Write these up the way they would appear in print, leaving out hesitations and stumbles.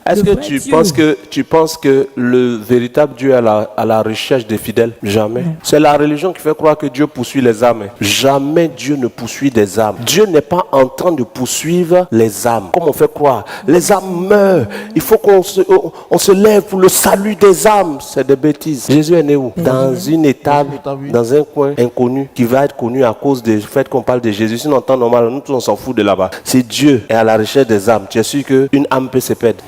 Est-ce que tu penses que le véritable Dieu est à la recherche des fidèles? Jamais. Non. C'est la religion qui fait croire que Dieu poursuit les âmes. Jamais Dieu ne poursuit des âmes. Dieu n'est pas en train de poursuivre les âmes. Comme on fait croire. Les âmes meurent. Il faut qu'on se lève pour le salut des âmes. C'est des bêtises. Jésus est né où? Dans une étable, dans un coin inconnu, qui va être connu à cause du fait qu'on parle de Jésus. Sinon, en temps normal, nous tous on s'en fout de là-bas. Si Dieu est à la recherche des âmes, tu es sûr qu'une âme peut se perdre.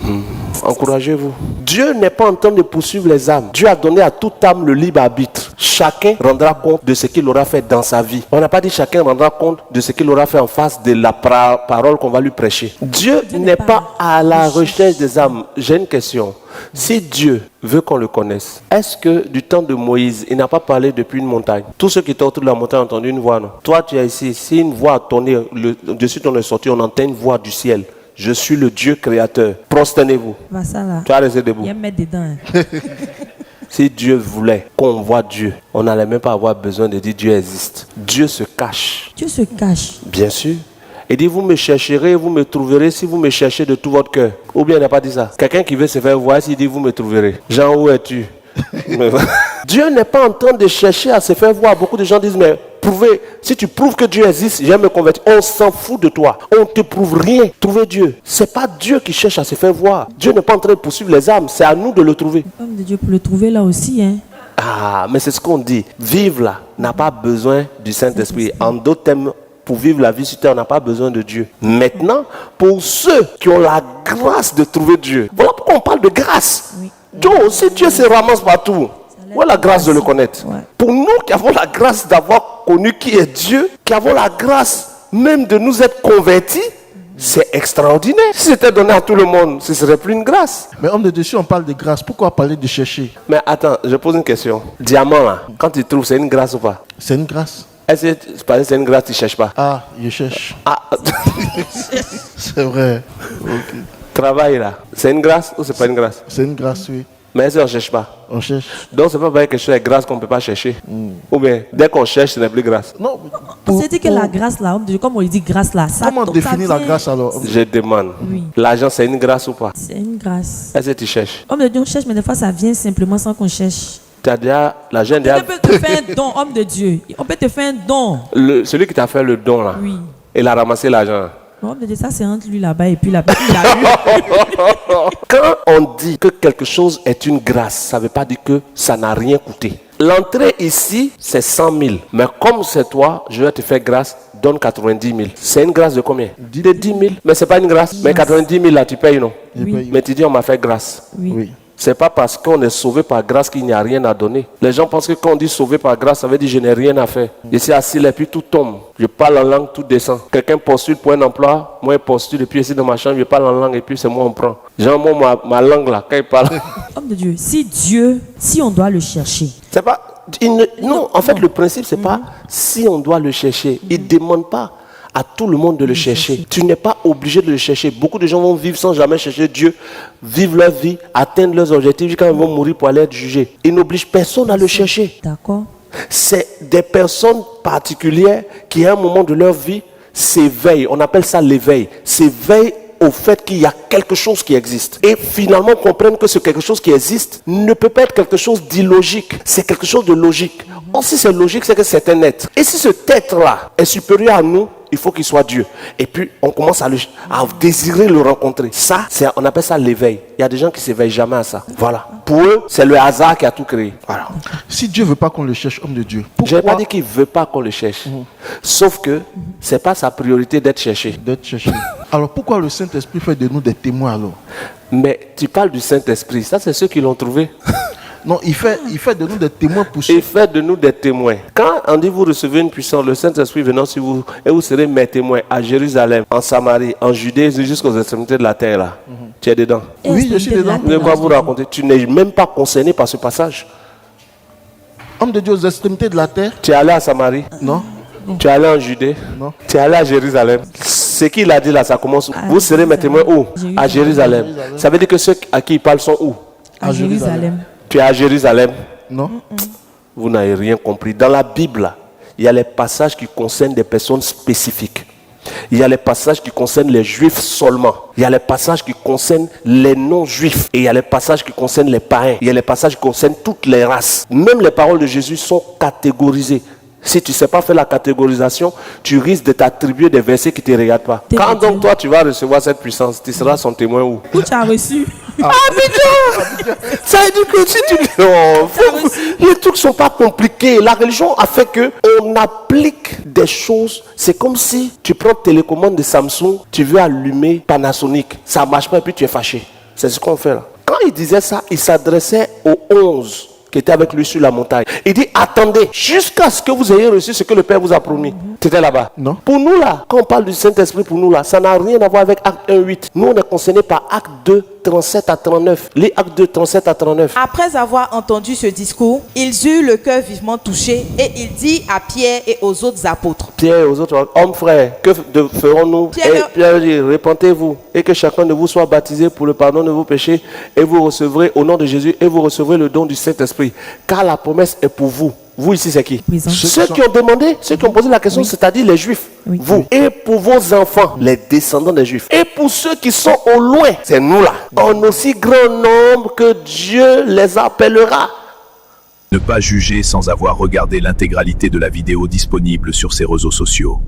Encouragez-vous. Dieu n'est pas en train de poursuivre les âmes. Dieu a donné à toute âme le libre arbitre. Chacun rendra compte de ce qu'il aura fait dans sa vie. On n'a pas dit chacun rendra compte de ce qu'il aura fait en face de la parole qu'on va lui prêcher. Dieu n'est pas à la recherche des âmes. J'ai une question. Si Dieu veut qu'on le connaisse, est-ce que du temps de Moïse, il n'a pas parlé depuis une montagne? Tous ceux qui étaient autour de la montagne ont entendu une voix, non? Toi, tu es ici. Si une voix a tourné, dessus ton est sorti, on entend une voix du ciel. Je suis le Dieu créateur. Prosternez-vous. Tu vas rester debout. Il y a mettre dedans. Hein. Si Dieu voulait qu'on voit Dieu, on n'allait même pas avoir besoin de dire Dieu existe. Dieu se cache. Dieu se cache. Bien sûr. Il dit, vous me chercherez, vous me trouverez si vous me cherchez de tout votre cœur. Ou bien il n'a pas dit ça. Quelqu'un qui veut se faire voir, s'il dit, vous me trouverez. Jean, où es-tu? Dieu n'est pas en train de chercher à se faire voir. Beaucoup de gens disent, mais si tu prouves que Dieu existe, j'aime me convertir. On s'en fout de toi. On ne te prouve rien. Trouver Dieu. Ce n'est pas Dieu qui cherche à se faire voir. Dieu n'est pas en train de poursuivre les âmes. C'est à nous de le trouver. L'homme de Dieu pour le trouver là aussi. Hein. Ah, mais c'est ce qu'on dit. Vivre là n'a pas besoin du Saint-Esprit. En d'autres termes, pour vivre la vie sur terre, on n'a pas besoin de Dieu. Maintenant, pour ceux qui ont la grâce de trouver Dieu, voilà pourquoi on parle de grâce. Oui. Donc, si Dieu se ramasse partout, où est la grâce de le connaître? Ouais. Pour nous qui avons la grâce d'avoir connu qui est Dieu, qui avons la grâce même de nous être convertis, c'est extraordinaire. Si c'était donné à tout le monde, ce ne serait plus une grâce. Mais homme de Dieu, si on parle de grâce, pourquoi parler de chercher? Mais attends, je pose une question. Diamant là, quand tu trouves, c'est une grâce ou pas? C'est une grâce. Est-ce que c'est une grâce, tu ne cherches pas? Ah, je cherche. Ah. C'est vrai. Okay. Travail là, c'est une grâce ou c'est pas une grâce? C'est une grâce, oui. Mais est-ce qu'on ne cherche pas? On cherche. Donc c'est pas parce que quelque chose est grâce qu'on ne peut pas chercher. Ou bien, dès qu'on cherche, ce n'est plus grâce. Non. C'est-à-dire que la grâce là, homme de Dieu, comme on dit grâce là, ça. Comment définir la vient... grâce alors? Je demande. Oui. L'argent, c'est une grâce ou pas? C'est une grâce. Est-ce que tu cherches? Homme de Dieu, on cherche, mais des fois ça vient simplement sans qu'on cherche. Tu as déjà, l'argent déjà... On peut te faire un don, homme de Dieu. On peut te faire un don. Celui qui t'a fait le don là, Oui. il a ramassé l'argent. Homme de Dieu, ça c'est entre lui là-bas et puis là-bas. Il a eu. Quand on dit que quelque chose est une grâce, ça ne veut pas dire que ça n'a rien coûté. L'entrée ici, c'est 100 000. Mais comme c'est toi, je vais te faire grâce, donne 90 000. C'est une grâce de combien? De 10 000. Mais ce n'est pas une grâce. Mais 90 000 là, tu payes, non? Oui. Mais tu dis, on m'a fait grâce. Oui. C'est pas parce qu'on est sauvé par grâce qu'il n'y a rien à donner. Les gens pensent que quand on dit sauvé par grâce, ça veut dire je n'ai rien à faire. Je suis assis là et puis tout tombe. Je parle en langue, tout descend. Quelqu'un postule pour un emploi, moi je postule et puis ici dans ma chambre, je parle en langue et puis c'est moi on prend. Genre moi ma langue là, quand il parle. Homme de Dieu, si on doit le chercher. C'est pas... non, en fait le principe c'est pas si on doit le chercher. Il ne demande pas à tout le monde de le chercher. Tu n'es pas obligé de le chercher. Beaucoup de gens vont vivre sans jamais chercher Dieu, vivre leur vie, atteindre leurs objectifs quand ils vont mourir pour aller être jugés. Ils n'obligent personne à le chercher. D'accord. C'est des personnes particulières qui à un moment de leur vie s'éveillent. On appelle ça l'éveil. S'éveillent au fait qu'il y a quelque chose qui existe. Et finalement comprennent que ce quelque chose qui existe ne peut pas être quelque chose d'illogique. C'est quelque chose de logique. Or, si c'est logique, c'est que c'est un être. Et si cet être-là est supérieur à nous, il faut qu'il soit Dieu. Et puis, on commence à désirer le rencontrer. Ça, on appelle ça l'éveil. Il y a des gens qui ne s'éveillent jamais à ça. Voilà. Pour eux, c'est le hasard qui a tout créé. Voilà. Si Dieu ne veut pas qu'on le cherche, homme de Dieu, je n'ai pas dit qu'il ne veut pas qu'on le cherche. Sauf que ce n'est pas sa priorité d'être cherché. D'être cherché. Alors, pourquoi le Saint-Esprit fait de nous des témoins alors? Mais tu parles du Saint-Esprit. Ça, c'est ceux qui l'ont trouvé. Non, il fait de nous des témoins pour Il fait de nous des témoins. Quand on dit vous recevez une puissance, le Saint-Esprit venant sur vous, et vous serez mes témoins à Jérusalem, en Samarie, en Judée, jusqu'aux extrémités de la terre là. Tu es dedans? Oui, je suis dedans. De quoi vous raconter? Tu n'es même pas concerné par ce passage. Homme de Dieu, aux extrémités de la terre? Tu es allé à Samarie? Non. Tu es allé en Judée? Non. Tu es allé à Jérusalem? Ce qu'il a dit là, ça commence où? Vous serez mes témoins où? À Jérusalem. Ça veut dire que ceux à qui il parle sont où? À Jérusalem. Tu es à Jérusalem? Non. Vous n'avez rien compris. Dans la Bible, il y a les passages qui concernent des personnes spécifiques. Il y a les passages qui concernent les juifs seulement. Il y a les passages qui concernent les non-juifs. Et il y a les passages qui concernent les païens. Il y a les passages qui concernent toutes les races. Même les paroles de Jésus sont catégorisées. Si tu ne sais pas faire la catégorisation, tu risques de t'attribuer des versets qui ne te regardent pas. Quand donc toi tu vas recevoir cette puissance, tu seras son témoin où? Où tu as reçu? Abidjan! Ça veut dire que si tu dis non, les trucs ne sont pas compliqués. La religion a fait que on applique des choses. C'est comme si tu prends télécommande de Samsung, tu veux allumer Panasonic. Ça ne marche pas et puis tu es fâché. C'est ce qu'on fait là. Quand il disait ça, il s'adressait aux 11 qui étaient avec lui sur la montagne. Il dit, attendez, jusqu'à ce que vous ayez reçu ce que le Père vous a promis. Tu étais là-bas? Non. Pour nous là, quand on parle du Saint-Esprit pour nous là, ça n'a rien à voir avec Acte 1:8. Nous on est concernés par Acte 2, 37 à 39. Les Acte 2, 37 à 39. Après avoir entendu ce discours, ils eurent le cœur vivement touché et il dit à Pierre et aux autres apôtres. Pierre et aux autres hommes frères, que ferons-nous? Pierre- Et Pierre dit, repentez-vous et que chacun de vous soit baptisé pour le pardon de vos péchés et vous recevrez au nom de Jésus et vous recevrez le don du Saint-Esprit. Car la promesse est pour vous. Vous ici c'est qui? Présent. Ceux qui ont demandé, ceux qui ont posé la question, c'est-à-dire les Juifs. Oui. Vous. Et pour vos enfants, les descendants des Juifs. Et pour ceux qui sont au loin, c'est nous là. En aussi grand nombre que Dieu les appellera. Ne pas juger sans avoir regardé l'intégralité de la vidéo disponible sur ses réseaux sociaux.